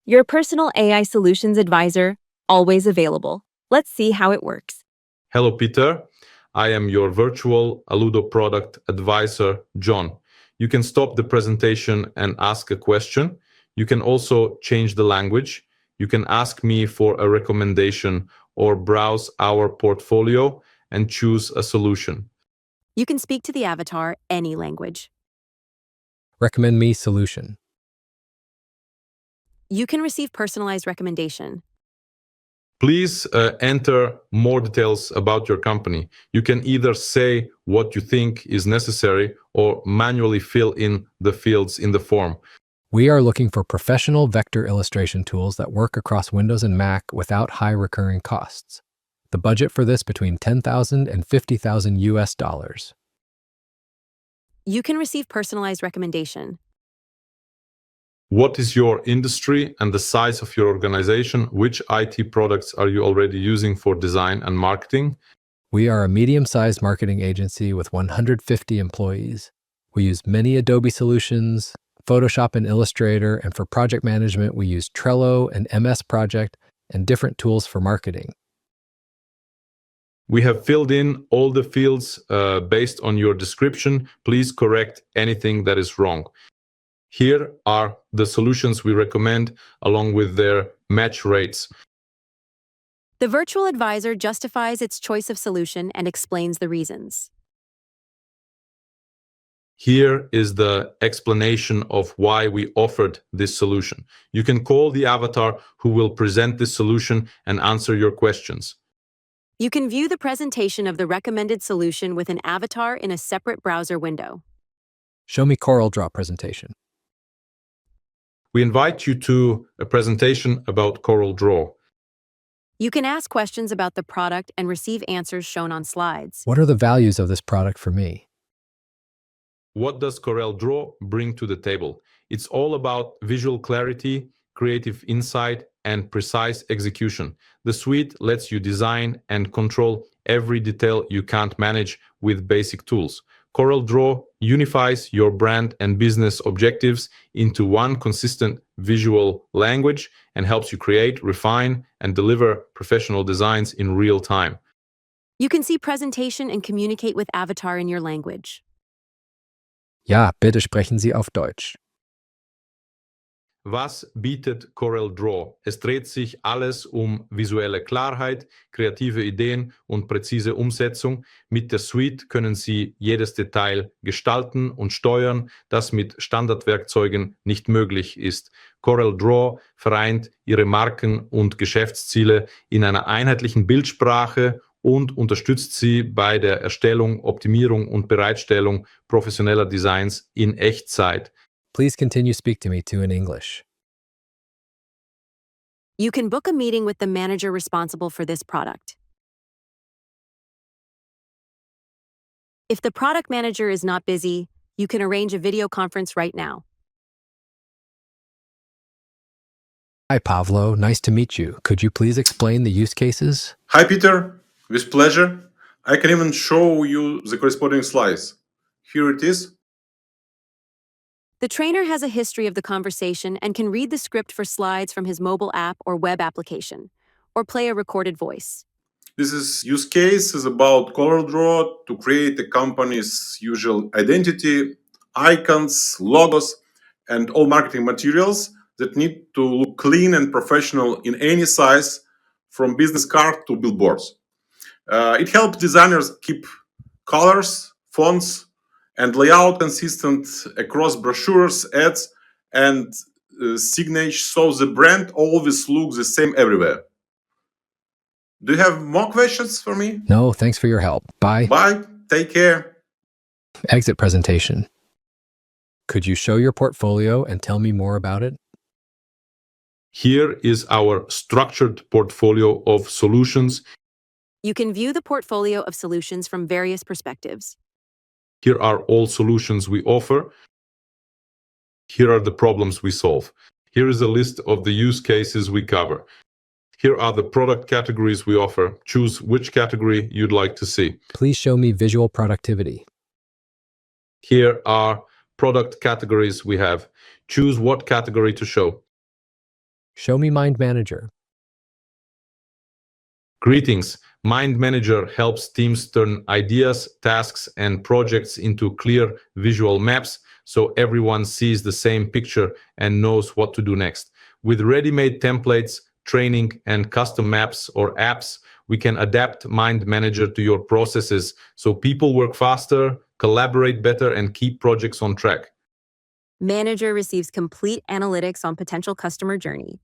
Your personal AI solutions advisor, always available. Let's see how it works. Hello, Peter. I am your virtual Aludo product advisor, John. You can stop the presentation and ask a question. You can also change the language. You can ask me for a recommendation or browse our portfolio and choose a solution. You can speak to the avatar any language. Recommend me solution. You can receive personalized recommendation. Please enter more details about your company. You can either say what you think is necessary or manually fill in the fields in the form. We are looking for professional vector illustration tools that work across Windows and Mac without high recurring costs. The budget for this between $10,000 and $50,000 US. You can receive personalized recommendation. What is your industry and the size of your organization? Which IT products are you already using for design and marketing? We are a medium-sized marketing agency with 150 employees. We use many Adobe solutions, Photoshop and Illustrator, and for project management, we use Trello and MS Project and different tools for marketing. We have filled in all the fields based on your description. Please correct anything that is wrong. Here are the solutions we recommend along with their match rates. The virtual advisor justifies its choice of solution and explains the reasons. Here is the explanation of why we offered this solution. You can call the avatar who will present this solution and answer your questions. You can view the presentation of the recommended solution with an avatar in a separate browser window. Show me CorelDRAW presentation. We invite you to a presentation about CorelDRAW. You can ask questions about the product and receive answers shown on slides. What are the values of this product for me? What does CorelDRAW bring to the table? It's all about visual clarity, creative insight, and precise execution. The suite lets you design and control every detail you can't manage with basic tools. CorelDRAW unifies your brand and business objectives into one consistent visual language and helps you create, refine, and deliver professional designs in real time. You can see presentation and communicate with avatar in your language. Ja, bitte sprechen Sie auf Deutsch. Was bietet CorelDRAW? Es dreht sich alles um visuelle Klarheit, kreative Ideen und präzise Umsetzung. Mit der Suite können Sie jedes Detail gestalten und steuern, das mit Standardwerkzeugen nicht möglich ist. CorelDRAW vereint Ihre Marken- und Geschäftsziele in einer einheitlichen Bildsprache und unterstützt Sie bei der Erstellung, Optimierung und Bereitstellung professioneller Designs in Echtzeit. Please continue speak to me too in English. You can book a meeting with the manager responsible for this product. If the product manager is not busy, you can arrange a video conference right now. Hi, Pavlo. Nice to meet you. Could you please explain the use cases? Hi, Peter. With pleasure. I can even show you the corresponding slides. Here it is. The trainer has a history of the conversation and can read the script for slides from his mobile app or web application, or play a recorded voice. This use case is about CorelDRAW to create the company's usual identity, icons, logos, and all marketing materials that need to look clean and professional in any size, from business card to billboards. It helps designers keep colors, fonts, and layout consistent across brochures, ads, and signage, so the brand always looks the same everywhere. Do you have more questions for me? No, thanks for your help. Bye. Bye. Take care. Exit presentation. Could you show your portfolio and tell me more about it? Here is our structured portfolio of solutions. You can view the portfolio of solutions from various perspectives. Here are all solutions we offer. Here are the problems we solve. Here is a list of the use cases we cover. Here are the product categories we offer. Choose which category you'd like to see. Please show me visual productivity. Here are product categories we have. Choose what category to show. Show me Mind Manager. Greetings. Mind Manager helps teams turn ideas, tasks, and projects into clear visual maps so everyone sees the same picture and knows what to do next. With ready-made templates, training, and custom maps or apps, we can adapt Mind Manager to your processes so people work faster, collaborate better, and keep projects on track. Manager receives complete analytics on potential customer journey,